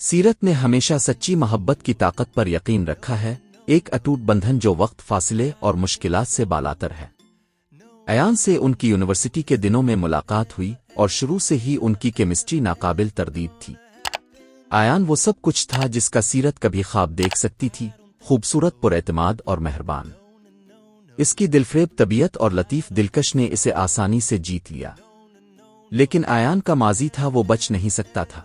سیرت نے ہمیشہ سچی محبت کی طاقت پر یقین رکھا ہے، ایک اٹوٹ بندھن جو وقت، فاصلے اور مشکلات سے بالاتر ہے۔ ایان سے ان کی یونیورسٹی کے دنوں میں ملاقات ہوئی اور شروع سے ہی ان کی کیمسٹری ناقابل تردید تھی۔ ایان وہ سب کچھ تھا جس کا سیرت کبھی خواب دیکھ سکتی تھی، خوبصورت، پر اعتماد اور مہربان۔ اس کی دلفریب طبیعت اور لطیف دلکش نے اسے آسانی سے جیت لیا، لیکن ایان کا ماضی تھا، وہ بچ نہیں سکتا تھا۔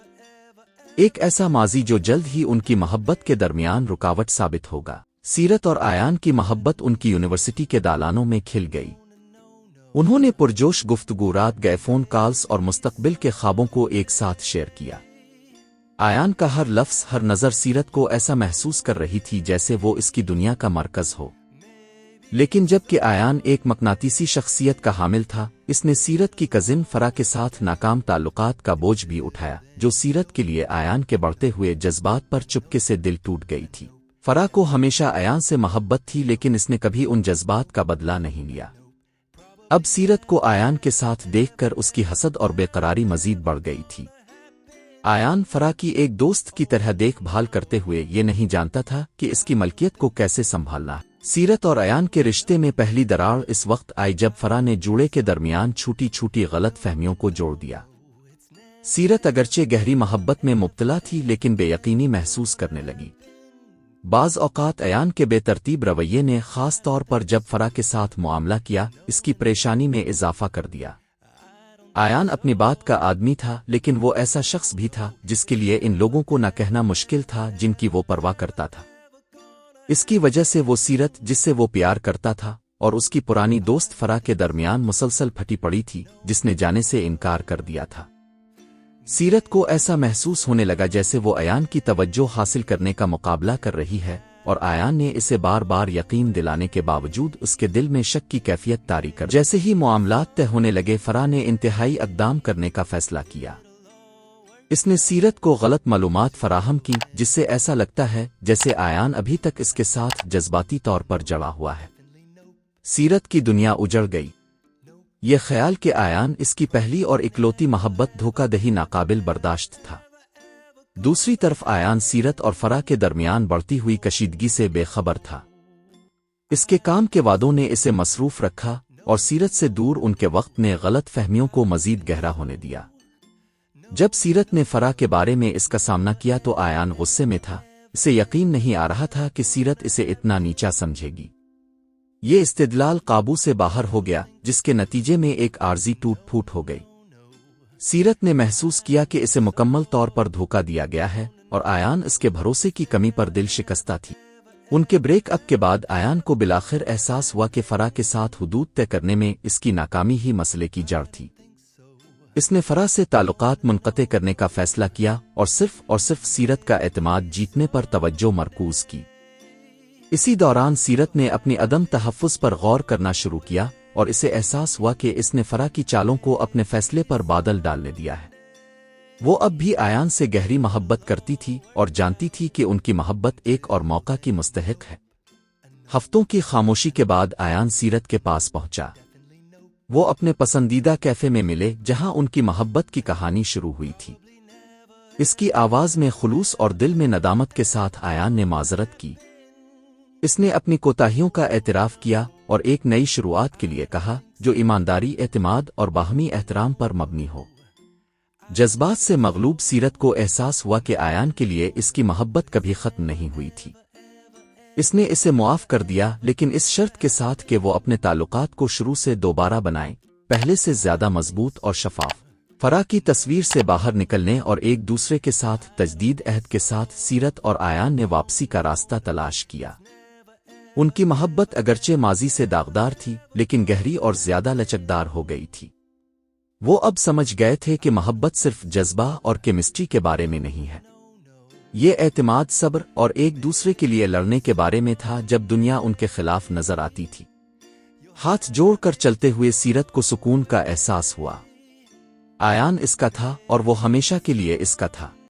ایک ایسا ماضی جو جلد ہی ان کی محبت کے درمیان رکاوٹ ثابت ہوگا۔ سیرت اور ایان کی محبت ان کی یونیورسٹی کے دالانوں میں کھل گئی۔ انہوں نے پرجوش گفتگو، رات گئے فون کالز اور مستقبل کے خوابوں کو ایک ساتھ شیئر کیا۔ ایان کا ہر لفظ، ہر نظر سیرت کو ایسا محسوس کر رہی تھی جیسے وہ اس کی دنیا کا مرکز ہو۔ لیکن جب کہ ایان ایک مقناطیسی شخصیت کا حامل تھا، اس نے سیرت کی کزن فرا کے ساتھ ناکام تعلقات کا بوجھ بھی اٹھایا، جو سیرت کے لیے ایان کے بڑھتے ہوئے جذبات پر چپکے سے دل ٹوٹ گئی تھی۔ فرا کو ہمیشہ ایان سے محبت تھی، لیکن اس نے کبھی ان جذبات کا بدلہ نہیں لیا۔ اب سیرت کو ایان کے ساتھ دیکھ کر اس کی حسد اور بے قراری مزید بڑھ گئی تھی۔ ایان فرا کی ایک دوست کی طرح دیکھ بھال کرتے ہوئے یہ نہیں جانتا تھا کہ اس کی ملکیت کو کیسے سنبھالنا ہے۔ سیرت اور ایان کے رشتے میں پہلی دراڑ اس وقت آئی جب فرا نے جوڑے کے درمیان چھوٹی چھوٹی غلط فہمیوں کو جوڑ دیا۔ سیرت اگرچہ گہری محبت میں مبتلا تھی، لیکن بے یقینی محسوس کرنے لگی۔ بعض اوقات ایان کے بے ترتیب رویے نے، خاص طور پر جب فرا کے ساتھ معاملہ کیا، اس کی پریشانی میں اضافہ کر دیا۔ ایان اپنی بات کا آدمی تھا، لیکن وہ ایسا شخص بھی تھا جس کے لیے ان لوگوں کو نہ کہنا مشکل تھا جن کی وہ پرواہ کرتا تھا۔ اس کی وجہ سے وہ سیرت، جس سے وہ پیار کرتا تھا، اور اس کی پرانی دوست فرا کے درمیان مسلسل پھٹی پڑی تھی، جس نے جانے سے انکار کر دیا تھا۔ سیرت کو ایسا محسوس ہونے لگا جیسے وہ ایان کی توجہ حاصل کرنے کا مقابلہ کر رہی ہے، اور ایان نے اسے بار بار یقین دلانے کے باوجود اس کے دل میں شک کی کیفیت طاری کر۔ جیسے ہی معاملات طے ہونے لگے، فرا نے انتہائی اقدام کرنے کا فیصلہ کیا۔ اس نے سیرت کو غلط معلومات فراہم کی، جس سے ایسا لگتا ہے جیسے ایان ابھی تک اس کے ساتھ جذباتی طور پر جڑا ہوا ہے۔ سیرت کی دنیا اجڑ گئی۔ یہ خیال کہ ایان اس کی پہلی اور اکلوتی محبت دھوکہ دہی ناقابل برداشت تھا۔ دوسری طرف ایان سیرت اور فرا کے درمیان بڑھتی ہوئی کشیدگی سے بے خبر تھا۔ اس کے کام کے وعدوں نے اسے مصروف رکھا، اور سیرت سے دور ان کے وقت نے غلط فہمیوں کو مزید گہرا ہونے دیا۔ جب سیرت نے فرا کے بارے میں اس کا سامنا کیا تو ایان غصے میں تھا۔ اسے یقین نہیں آ رہا تھا کہ سیرت اسے اتنا نیچا سمجھے گی۔ یہ استدلال قابو سے باہر ہو گیا، جس کے نتیجے میں ایک عارضی ٹوٹ پھوٹ ہو گئی۔ سیرت نے محسوس کیا کہ اسے مکمل طور پر دھوکہ دیا گیا ہے، اور ایان اس کے بھروسے کی کمی پر دل شکستہ تھی۔ ان کے بریک اپ کے بعد ایان کو بالآخر احساس ہوا کہ فرا کے ساتھ حدود طے کرنے میں اس کی ناکامی ہی مسئلے کی جڑ تھی۔ اس نے فرا سے تعلقات منقطع کرنے کا فیصلہ کیا اور صرف سیرت کا اعتماد جیتنے پر توجہ مرکوز کی۔ اسی دوران سیرت نے اپنی عدم تحفظ پر غور کرنا شروع کیا، اور اسے احساس ہوا کہ اس نے فرا کی چالوں کو اپنے فیصلے پر بادل ڈالنے دیا ہے۔ وہ اب بھی ایان سے گہری محبت کرتی تھی، اور جانتی تھی کہ ان کی محبت ایک اور موقع کی مستحق ہے۔ ہفتوں کی خاموشی کے بعد ایان سیرت کے پاس پہنچا۔ وہ اپنے پسندیدہ کیفے میں ملے جہاں ان کی محبت کی کہانی شروع ہوئی تھی۔ اس کی آواز میں خلوص اور دل میں ندامت کے ساتھ ایان نے معذرت کی۔ اس نے اپنی کوتاہیوں کا اعتراف کیا اور ایک نئی شروعات کے لیے کہا جو ایمانداری، اعتماد اور باہمی احترام پر مبنی ہو۔ جذبات سے مغلوب سیرت کو احساس ہوا کہ ایان کے لیے اس کی محبت کبھی ختم نہیں ہوئی تھی۔ اس نے اسے معاف کر دیا، لیکن اس شرط کے ساتھ کہ وہ اپنے تعلقات کو شروع سے دوبارہ بنائیں، پہلے سے زیادہ مضبوط اور شفاف۔ فرا کی تصویر سے باہر نکلنے اور ایک دوسرے کے ساتھ تجدید عہد کے ساتھ سیرت اور ایان نے واپسی کا راستہ تلاش کیا۔ ان کی محبت اگرچہ ماضی سے داغدار تھی، لیکن گہری اور زیادہ لچکدار ہو گئی تھی۔ وہ اب سمجھ گئے تھے کہ محبت صرف جذبہ اور کیمسٹری کے بارے میں نہیں ہے۔ یہ اعتماد، صبر اور ایک دوسرے کے لیے لڑنے کے بارے میں تھا۔ جب دنیا ان کے خلاف نظر آتی تھی، ہاتھ جوڑ کر چلتے ہوئے سیرت کو سکون کا احساس ہوا۔ ایان اس کا تھا، اور وہ ہمیشہ کے لیے اس کا تھا۔